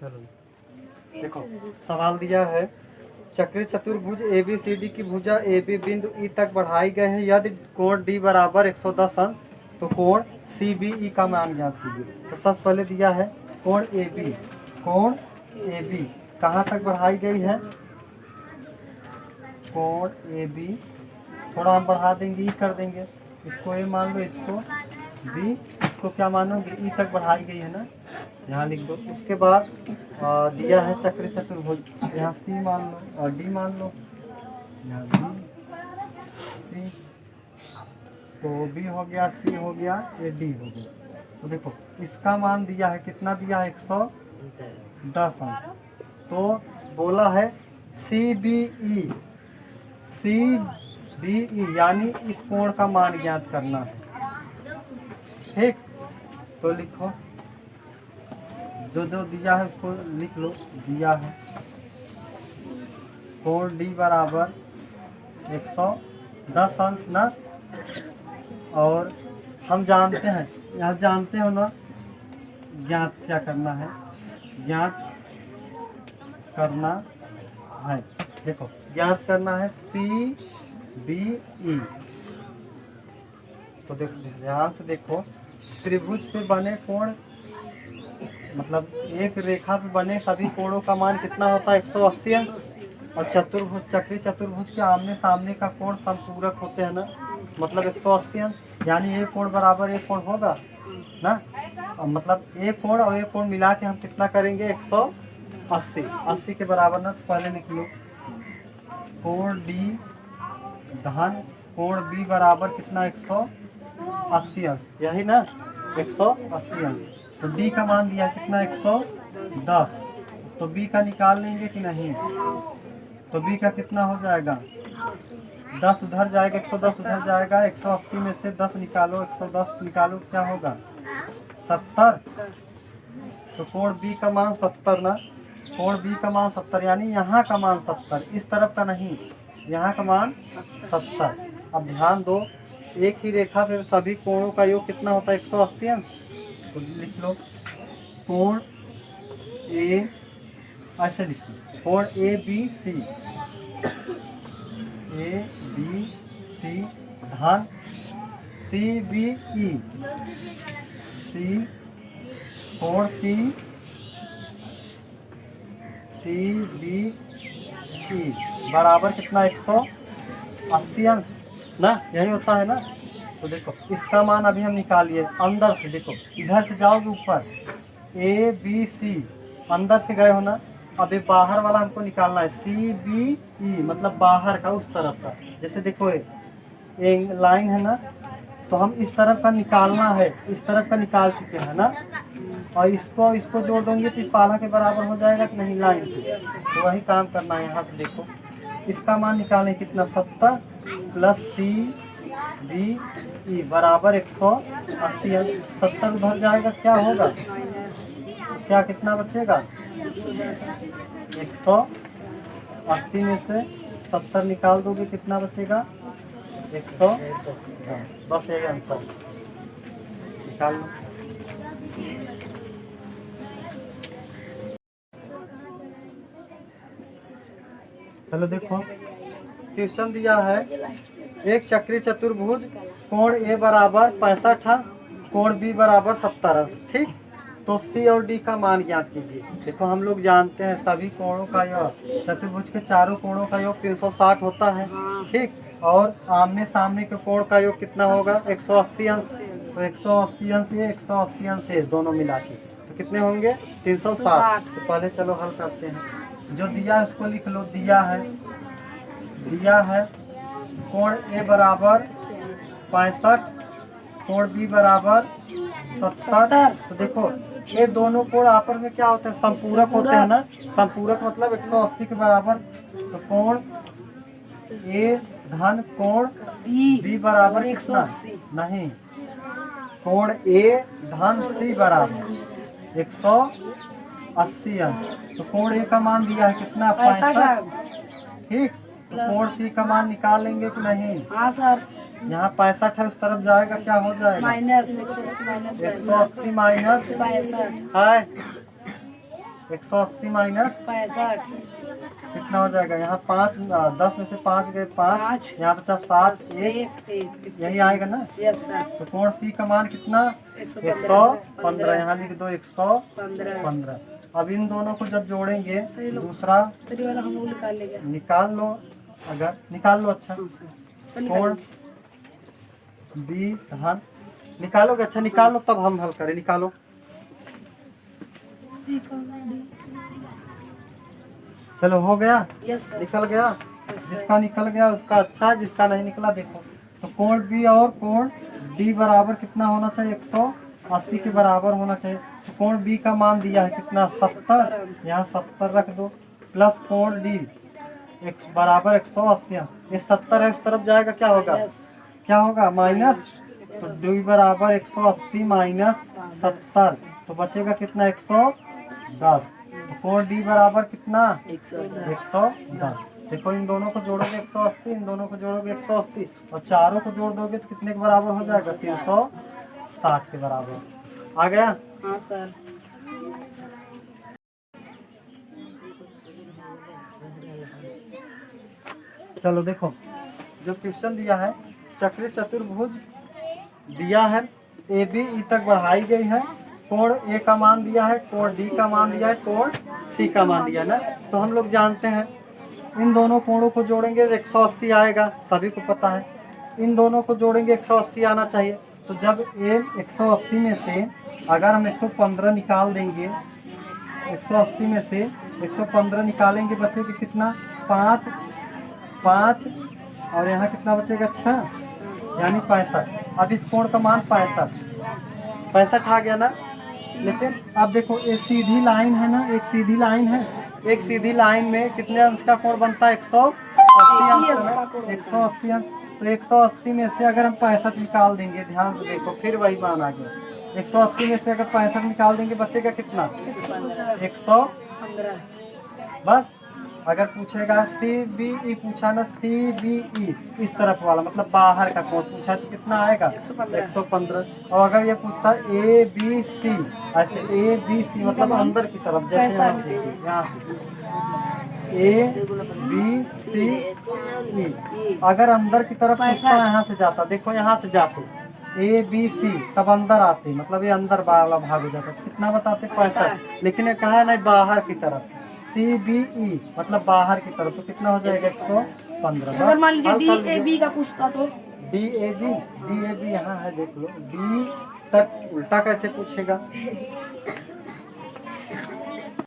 चलो देखो सवाल दिया है, चक्रीय चतुर्भुज ABCD की भुजा AB बिंदु E तक बढ़ाई गए है। यदि कोण D बराबर 110 अंश तो कोण CBE का मान ज्ञात कीजिए। तो सबसे पहले दिया है कोण AB, कोण AB कहाँ तक बढ़ाई गई है? कोण AB थोड़ा हम बढ़ा देंगे, E कर देंगे, इसको A मान लो, इसको B, इसको क्या मानोगे? E तक बढ़ाई गई है ना, यहाँ लिख दो। उसके बाद दिया है चक्र चतुर्भुज, यहाँ C मान लो और D मान लो, यहाँ B C, तो B हो गया, C हो गया, ये D हो गया। तो देखो इसका मान दिया है, कितना दिया है? 110 अंश। तो बोला है CBE, CBE यानी इस कोण का मान ज्ञात करना है। ठीक, तो लिखो जो जो दिया है उसको लिख लो। दिया है कोण D बराबर 110 अंश ना, और हम जानते हैं, यहाँ जानते हो ना, ज्ञात क्या करना है? ज्ञात करना है, देखो ज्ञात करना है CBE। तो देखो ध्यान से देखो, त्रिभुज पे बने कोण, मतलब एक रेखा पे बने सभी कोणों का मान कितना होता है? 180 अंश। और चतुर्भुज, चक्रीय चतुर्भुज के आमने सामने का कोण समपूरक होते हैं ना, मतलब 180 अंश, यानी एक कोण बराबर एक कोण होगा ना। और मतलब एक कोण और एक कोण मिला के हम कितना करेंगे? 180, 80 के बराबर ना। तो पहले लिख लो कोण D धन कोण B बराबर कितना? 180 अंश, यही ना, 180 अंश। तो D का मान दिया कितना? 110। तो B का निकाल लेंगे कि नहीं? तो B का कितना हो जाएगा? 10 उधर जाएगा, 110 उधर जाएगा, 180 में से 10 निकालो, 110 निकालो, क्या होगा? 70। तो कोण B का मान 70 ना, कोण B का मान 70, यानी यहाँ का मान 70, इस तरफ का नहीं, यहाँ का मान 70। अब ध्यान दो, एक ही रेखा पे सभी कोणों का योग कितना होता है? 180 अंश। तो लिख लो कोण A, ऐसे लिखिए कोण ABC, ABC धन CBE, C कोण CBE बराबर कितना? 180 अंश ना, यही होता है ना। तो देखो इसका मान अभी हम निकालिए अंदर से, देखो इधर से जाओगे ऊपर, ABC अंदर से गए हो ना, अभी बाहर वाला हमको निकालना है, CBE मतलब बाहर का, उस तरफ का। जैसे देखो एक लाइन है ना, तो हम इस तरफ का निकालना है, इस तरफ का निकाल चुके हैं ना, और इसको जोड़ देंगे तो पाला के बराबर हो जाएगा कि नहीं लाइन से। तो वही काम करना है यहाँ से। देखो इसका मान निकालें कितना? 70 प्लस CBE बराबर 180 अंश। 70 उधर जाएगा, क्या होगा? क्या कितना बचेगा? 180 में से 70 निकाल दोगे, कितना बचेगा? 110। बस यही आंसर निकाल लो। चलो देखो क्वेश्चन दिया है, एक चक्रीय चतुर्भुज कोण A बराबर 65 अंश, कोण B बराबर 70 अंश। ठीक, तो C और D का मान ज्ञात कीजिए। देखो हम लोग जानते हैं सभी कोणों का योग, चतुर्भुज के चारों कोणों का योग 360 होता है। ठीक, और आमने सामने के कोण का योग कितना होगा? 180 अंश। तो 180 अंश ये, 180 अंश ये, दोनों मिला के तो कितने होंगे? 360। तो पहले चलो हल करते हैं। जो दिया है उसको लिख लो। दिया है कोण A बराबर 65, कोण B बराबर 70। तो देखो ये दोनों कोण आपस में क्या होते हैं? संपूरक होते हैं ना। संपूरक मतलब 180 के बराबर। तो कोण A धन कोण B बराबर 180 नहीं, कोण A धन C बराबर 180 अंश। तो कोण A का मान दिया है कितना? 65। ठीक, तो कोण C का मान निकाल लेंगे कि नहीं? हाँ सर। यहाँ 65 है, उस तरफ जाएगा, क्या हो जाएगा? माइनस 180 माइनस 180 माइनस 62 है 180 माइनस 65 कितना हो जाएगा? यहाँ 5 10 में से 5 गए 5, यहाँ बचा 7 1 यही आएगा ना। Yes sir. तो कोण सी का मान कितना? 115। यहाँ लिख दो 115। अब इन दोनों को जब जोड़ेंगे दूसरा सही वाला हम लोग निकाल लेंगे। निकाल लो, अगर निकाल लो। अच्छा कोण बी हाँ निकालोगे? अच्छा निकाल लो तब हम हल करें। निकालो। चलो हो गया, यस सर। निकल गया। जिसका निकल गया उसका अच्छा है, जिसका नहीं निकला देखो। तो कोण बी और कोण डी बराबर कितना होना चाहिए? 180 के बराबर होना चाहिए। तो कोण बी का मान दिया है कितना? 70। यहाँ 70 रख दो प्लस कोण डी बराबर 180। ये 70 है, उस तरफ जाएगा क्या होगा? क्या होगा? माइनस। तो डी बराबर 180 माइनस 70 तो बचेगा कितना? 110। तो कोण डी बराबर कितना? 110। देखो इन दोनों को जोड़ोगे 180, इन दोनों को जोड़ोगे 180 और चारों को जोड़ दोगे तो कितने के बराबर हो जाएगा? 360 के बराबर। आ गया? हाँ सर। चलो देखो, जो क्वेश्चन दिया है चक्र चतुर्भुज दिया है, ए बी ई तक बढ़ाई गई है। कोण ए का मान दिया है, कोण डी का मान दिया है, कोण सी का मान दिया है ना। तो हम लोग जानते हैं इन दोनों कोणों को जोड़ेंगे 180 आएगा, सभी को पता है। इन दोनों को जोड़ेंगे 180 आना चाहिए। तो जब ए 180 में से अगर हम 115 निकाल देंगे, 180 में से 115 निकालेंगे बचेगा कितना? 5 5 और यहाँ कितना बचेगा? 6 यानी 65। अब इस कोण का मान 65 आ गया ना। लेकिन अब देखो ये सीधी लाइन है ना, एक सीधी लाइन है। एक सीधी लाइन में कितने अंश का कोण बनता है? 180 अंश। 180 अंश। तो 180 में से अगर हम 65 निकाल देंगे, ध्यान से देखो फिर वही मान आ गया। 180 में से अगर 65 निकाल देंगे बचेगा कितना? 115। बस। अगर पूछेगा सी बी ई पूछा ना, सी बी ई इस तरफ वाला मतलब बाहर का कोण पूछा तो कितना आएगा? 115। और अगर ये पूछता ए बी सी, ऐसे ए बी सी मतलब अंदर की तरफ, जैसे यहाँ से ए बी सी ई, अगर अंदर की तरफ पूछता यहाँ से जाता, देखो यहाँ से जाते ए बी सी तब अंदर आते, मतलब ये अंदर वाला भाग हो जाता। कितना बताते? 65। लेकिन ये कहा नहीं बाहर की तरफ, सी बी ई मतलब बाहर की तरफ, तो कितना हो जाएगा? 115। अगर मान लीजिए डी ए बी का पूछता तो डी ए बी यहाँ है, देख लो। डी तक उल्टा कैसे पूछेगा?